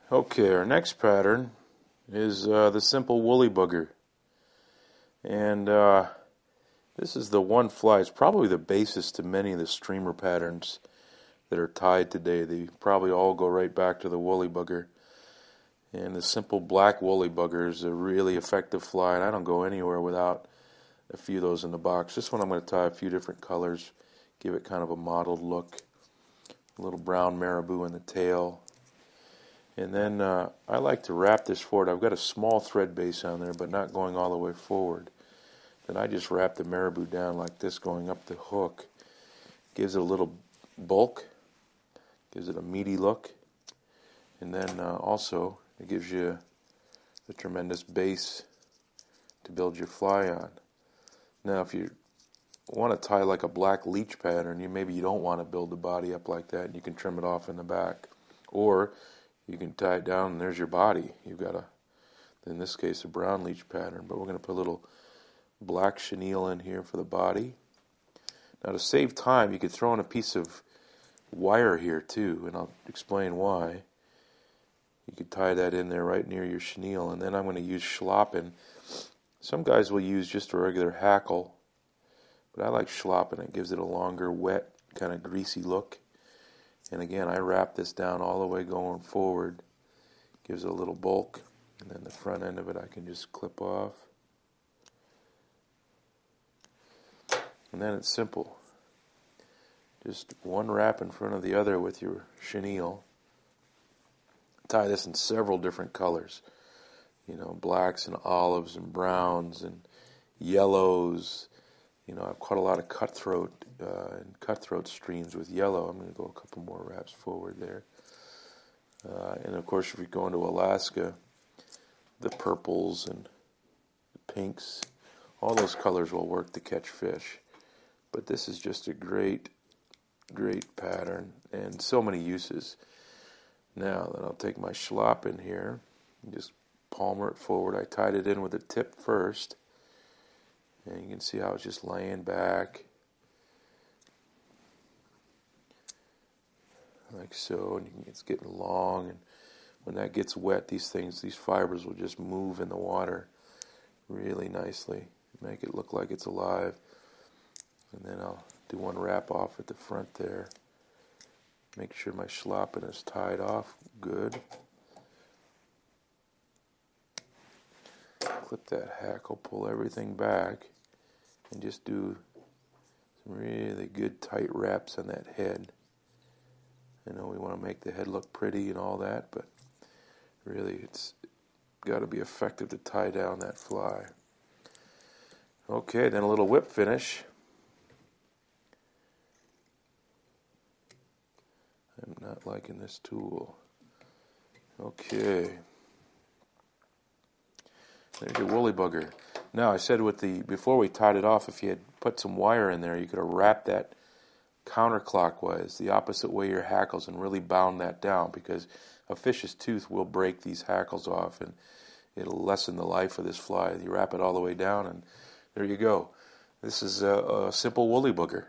Okay, our next pattern is the simple woolly booger. And this is the one fly. It's probably the basis to many of the streamer patterns that are tied today. They probably all go right back to the woolly bugger. And the simple black woolly bugger is a really effective fly, and I don't go anywhere without a few of those in the box. This one I'm going to tie a few different colors, give it kind of a mottled look. A little brown marabou in the tail. And then I like to wrap this forward. I've got a small thread base on there, but not going all the way forward. Then I just wrap the marabou down like this, going up the hook. Gives it a little bulk, gives it a meaty look, and then also it gives you a tremendous base to build your fly on. Now, if you want to tie like a black leech pattern, maybe you don't want to build the body up like that, and you can trim it off in the back. Or you can tie it down and there's your body. You've got in this case, a brown leech pattern, but we're going to put a little black chenille in here for the body. Now, to save time, you could throw in a piece of wire here too, and I'll explain why. You could tie that in there right near your chenille, and then I'm going to use schlappen. Some guys will use just a regular hackle, but I like schlappen. It gives it a longer, wet, kind of greasy look. And again, I wrap this down all the way going forward. Gives it a little bulk, and then the front end of it I can just clip off. And then it's simple. Just one wrap in front of the other with your chenille. Tie this in several different colors. Blacks and olives and browns and yellows. I've caught a lot of cutthroat and cutthroat streams with yellow. I'm going to go a couple more wraps forward there. And of course, if we go into Alaska, the purples and the pinks, all those colors will work to catch fish. But this is just a great, great pattern and so many uses. Now, then I'll take my schlappen here and just palmer it forward. I tied it in with the tip first. And you can see how it's just laying back. Like so. And it's getting long. And when that gets wet, these fibers will just move in the water really nicely. Make it look like it's alive. And then I'll do one wrap off at the front there. Make sure my schlappen is tied off good. Clip that hackle, pull everything back, and just do some really good tight wraps on that head. I know we want to make the head look pretty and all that, but really it's got to be effective to tie down that fly. Okay, then a little whip finish. I'm not liking this tool. Okay. There's your woolly bugger. Now, I said before we tied it off, if you had put some wire in there, you could have wrapped that counterclockwise, the opposite way your hackles, and really bound that down, because a fish's tooth will break these hackles off, and it'll lessen the life of this fly. You wrap it all the way down, and there you go. This is a simple woolly bugger.